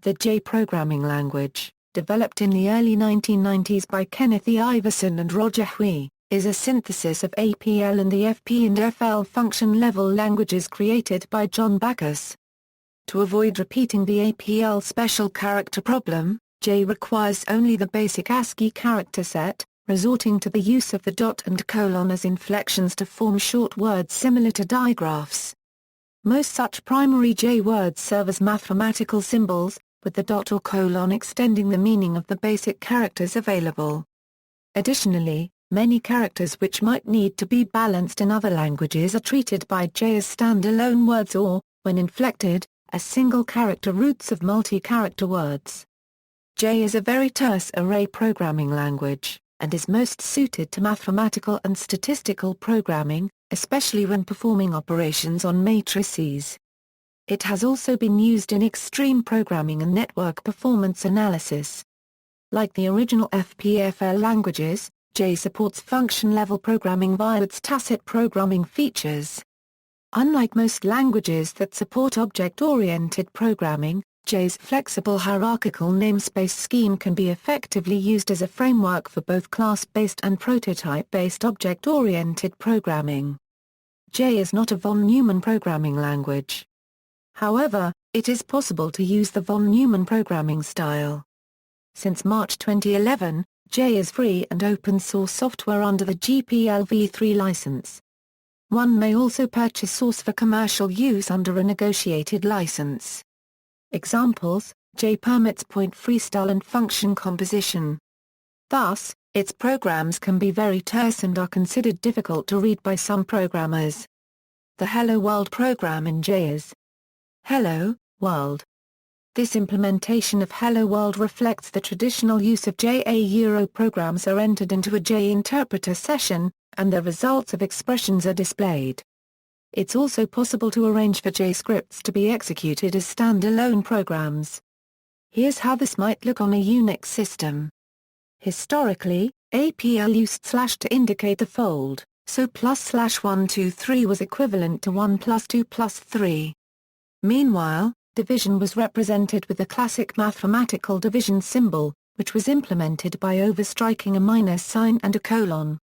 The J programming language, developed in the early 1990s by Kenneth E. Iverson and Roger Hui, is a synthesis of APL and the FP and FL function-level languages created by John Backus. To avoid repeating the APL special character problem, J requires only the basic ASCII character set, resorting to the use of the dot and colon as inflections to form short words similar to digraphs. Most such primary J words serve as mathematical symbols, with the dot or colon extending the meaning of the basic characters available. Additionally, many characters which might need to be balanced in other languages are treated by J as standalone words or, when inflected, as single character roots of multi-character words. J is a very terse array programming language, and is most suited to mathematical and statistical programming, especially when performing operations on matrices. It has also been used in extreme programming and network performance analysis. Like the original FPFL languages, J supports function-level programming via its tacit programming features. Unlike most languages that support object-oriented programming, J's flexible hierarchical namespace scheme can be effectively used as a framework for both class-based and prototype-based object-oriented programming. J is not a von Neumann programming language. However, it is possible to use the von Neumann programming style. Since March 2011, J is free and open-source software under the GPL v3 license. One may also purchase source for commercial use under a negotiated license. Examples: J permits point freestyle and function composition. Thus, its programs can be very terse and are considered difficult to read by some programmers. The Hello World program in J is Hello, World. This implementation of Hello World reflects the traditional use of J. Euro programs are entered into a J interpreter session, and the results of expressions are displayed. It's also possible to arrange for J scripts to be executed as standalone programs. Here's how this might look on a Unix system. Historically, APL used / to indicate the fold, so +/123 was equivalent to 1 + 2 + 3. Meanwhile, division was represented with the classic mathematical division symbol, which was implemented by overstriking a minus sign and a colon.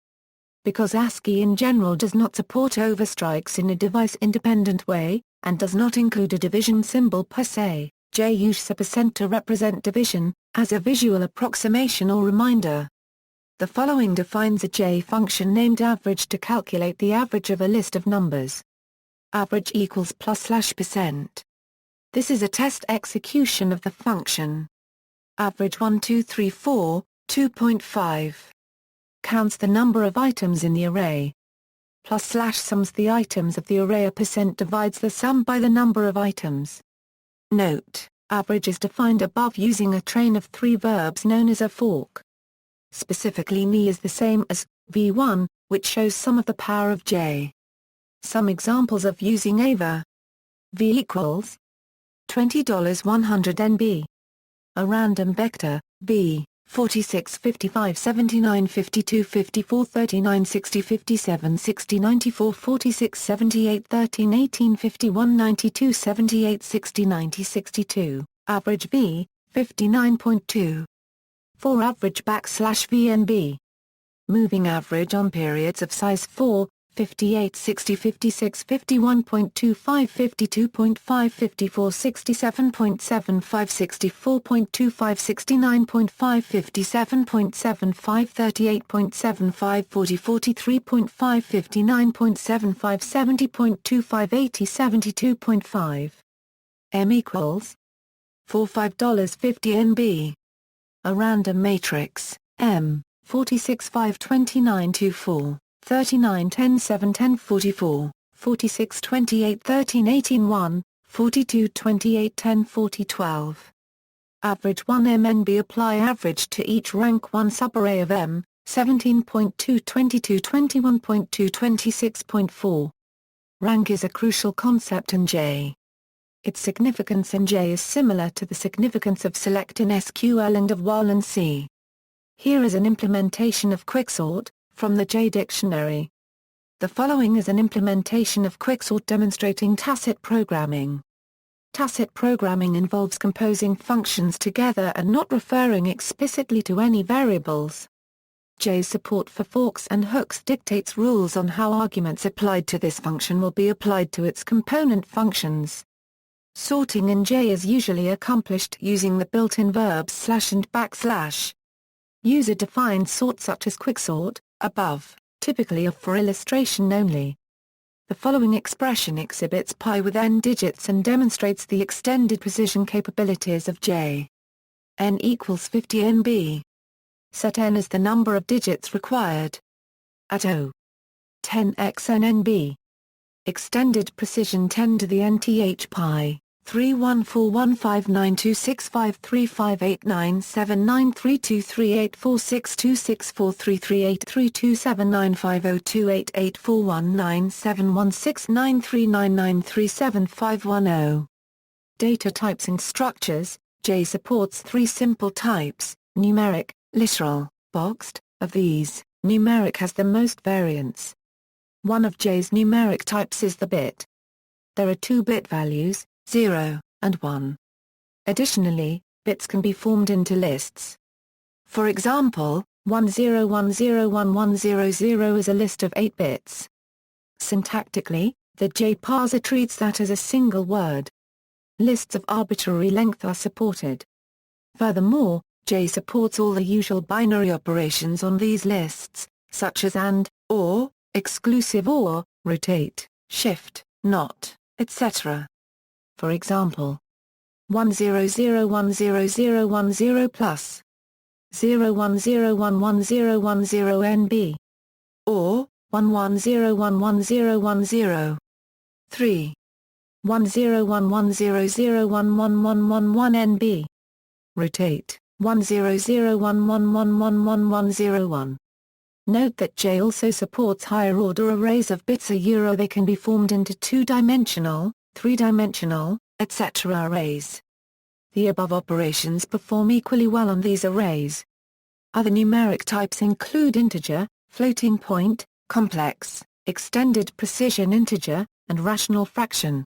Because ASCII in general does not support overstrikes in a device-independent way, and does not include a division symbol per se, J uses a % to represent division, as a visual approximation or reminder. The following defines a J function named average to calculate the average of a list of numbers. Average equals +/%. This is a test execution of the function. Average 1 2 3 4, 2.5. Counts the number of items in the array. + sums the items of the array. A % divides the sum by the number of items. Note: average is defined above using a train of 3 verbs known as a fork. Specifically, Ni is the same as V1, which shows sum of the power of J. Some examples of using AVA: V equals $20 100 NB. A random vector, V. 46 55 79 52 54 39 60 57 60 94 46 78 13 18 51 92 78 60 90 62, average V, 59.2. For average \VNB. Moving average on periods of size 4, 58 60 56 51.25 52.5 54 67.75 64.25 69.5 57.75 38.75 40 43.5 59.75 70.25 80 72.5. M equals $45.50 NB. A random matrix, M, 46 5 29 24. 39 10 7 10 44, 46 28 13 18 1, 42 28 10 40 12. Average 1 MNB. Apply average to each rank 1 subarray of M, 17.2 22 21.2 26.4. Rank is a crucial concept in J. Its significance in J is similar to the significance of select in SQL and of while in C. Here is an implementation of Quicksort, from the J dictionary. The following is an implementation of Quicksort demonstrating tacit programming. Tacit programming involves composing functions together and not referring explicitly to any variables. J's support for forks and hooks dictates rules on how arguments applied to this function will be applied to its component functions. Sorting in J is usually accomplished using the built-in verbs slash and backslash. User-defined sort such as Quicksort, above, typically are for illustration only. The following expression exhibits pi with n digits and demonstrates the extended precision capabilities of J. N equals 50 NB. Set n as the number of digits required. At O. 10x n NB. Extended precision 10 to the nth pi. 31415926535897933284197169399375190. Data types and structures. J supports three simple types: numeric, literal, boxed. Of these, numeric has the most variants. One of J's numeric types is the bit. There are 2-bit values, 0, and 1. Additionally, bits can be formed into lists. For example, 10101100 is a list of 8 bits. Syntactically, the J parser treats that as a single word. Lists of arbitrary length are supported. Furthermore, J supports all the usual binary operations on these lists, such as AND, OR, exclusive OR, rotate, shift, not, etc. For example, 100100010 plus 010111010 or 110111010 3 10110011111 NB. Rotate 10011111101. Note that J also supports higher-order arrays of bits. They can be formed into 2-dimensional, 3-dimensional, etc. arrays. The above operations perform equally well on these arrays. Other numeric types include integer, floating point, complex, extended precision integer, and rational fraction.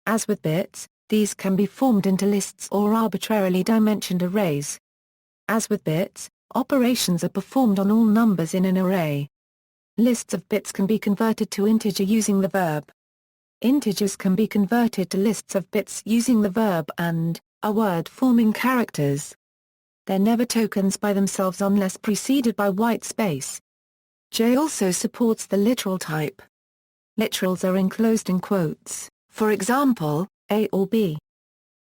As with bits, these can be formed into lists or arbitrarily dimensioned arrays. As with bits, operations are performed on all numbers in an array. Lists of bits can be converted to integer using the verb. Integers can be converted to lists of bits using the verb and a word forming characters. They're never tokens by themselves unless preceded by white space. J also supports the literal type. Literals are enclosed in quotes, for example, A or B.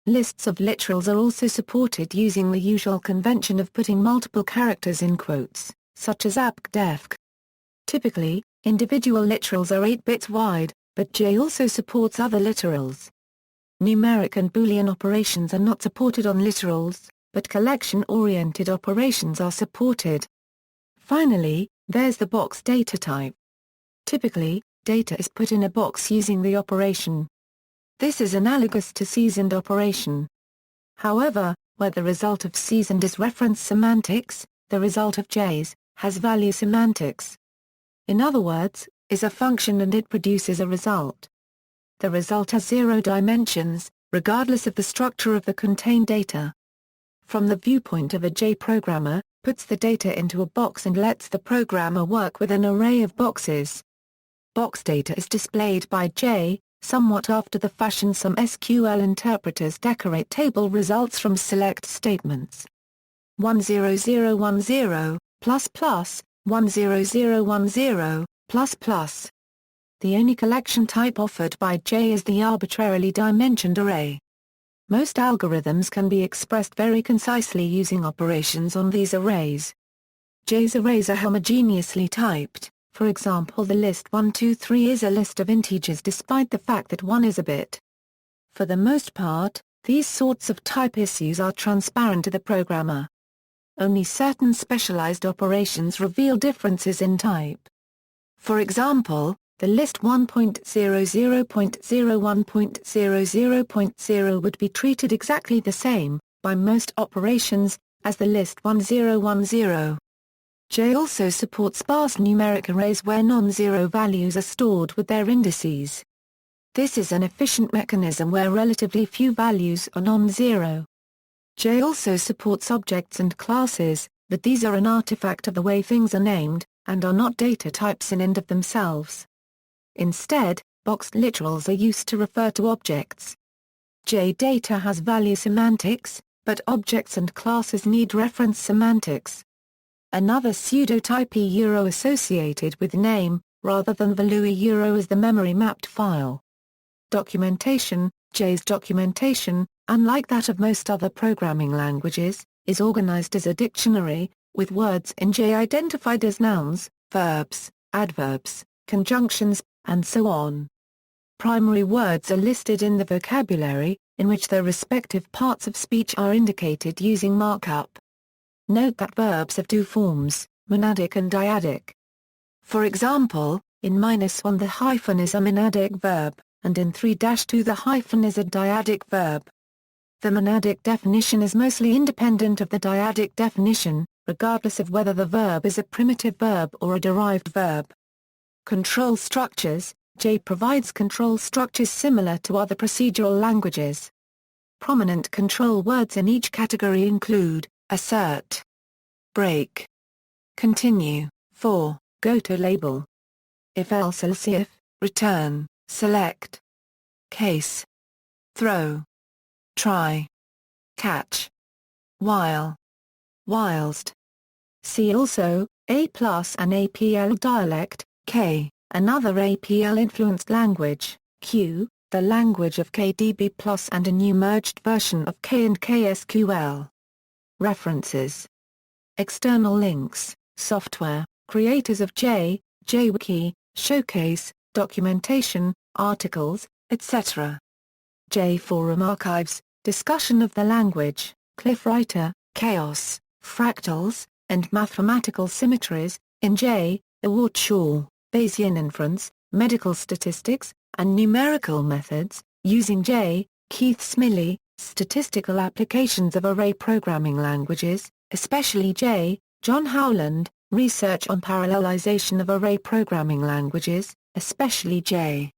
Lists of literals are also supported using the usual convention of putting multiple characters in quotes, such as apk-defk. Typically, individual literals are 8 bits wide, but J also supports other literals. Numeric and Boolean operations are not supported on literals, but collection-oriented operations are supported. Finally, there's the box data type. Typically, data is put in a box using the operation. This is analogous to seasoned operation. However, where the result of seasoned is reference semantics, the result of J's has value semantics. In other words, is a function and it produces a result. The result has 0 dimensions, regardless of the structure of the contained data. From the viewpoint of a J programmer, puts the data into a box and lets the programmer work with an array of boxes. Box data is displayed by J, somewhat after the fashion some SQL interpreters decorate table results from select statements. 10010, plus plus, 10010, plus plus. The only collection type offered by J is the arbitrarily dimensioned array. Most algorithms can be expressed very concisely using operations on these arrays. J's arrays are homogeneously typed. For example, the list 123 is a list of integers despite the fact that 1 is a bit. For the most part, these sorts of type issues are transparent to the programmer. Only certain specialized operations reveal differences in type. For example, the list 1.00.01.00.0 would be treated exactly the same, by most operations, as the list 1010. J also supports sparse numeric arrays where non-zero values are stored with their indices. This is an efficient mechanism where relatively few values are non-zero. J also supports objects and classes, but these are an artifact of the way things are named, and are not data types in and of themselves. Instead, boxed literals are used to refer to objects. J data has value semantics, but objects and classes need reference semantics. Another pseudotype associated with name, rather than value is the memory-mapped file. Documentation. J's documentation, unlike that of most other programming languages, is organized as a dictionary, with words in J identified as nouns, verbs, adverbs, conjunctions, and so on. Primary words are listed in the vocabulary, in which their respective parts of speech are indicated using markup. Note that verbs have two forms, monadic and dyadic. For example, in -1 the hyphen is a monadic verb, and in 3-2 the hyphen is a dyadic verb. The monadic definition is mostly independent of the dyadic definition, regardless of whether the verb is a primitive verb or a derived verb. Control structures. J provides control structures similar to other procedural languages. Prominent control words in each category include assert, break, continue, for, go to label, if else if, return, select, case, throw, try, catch, while, whilst. See also, A+ and APL dialect, K. Another APL-influenced language, Q, the language of KDB+, and a new merged version of K and KSQL. References. External links, software, creators of J, JWiki, showcase, documentation, articles, etc. J Forum archives, discussion of the language, Cliff Writer, Chaos, Fractals, and Mathematical Symmetries, in J, Ewart Shaw. Bayesian inference, medical statistics, and numerical methods, using J. Keith Smiley, statistical applications of array programming languages, especially J. John Howland, research on parallelization of array programming languages, especially J.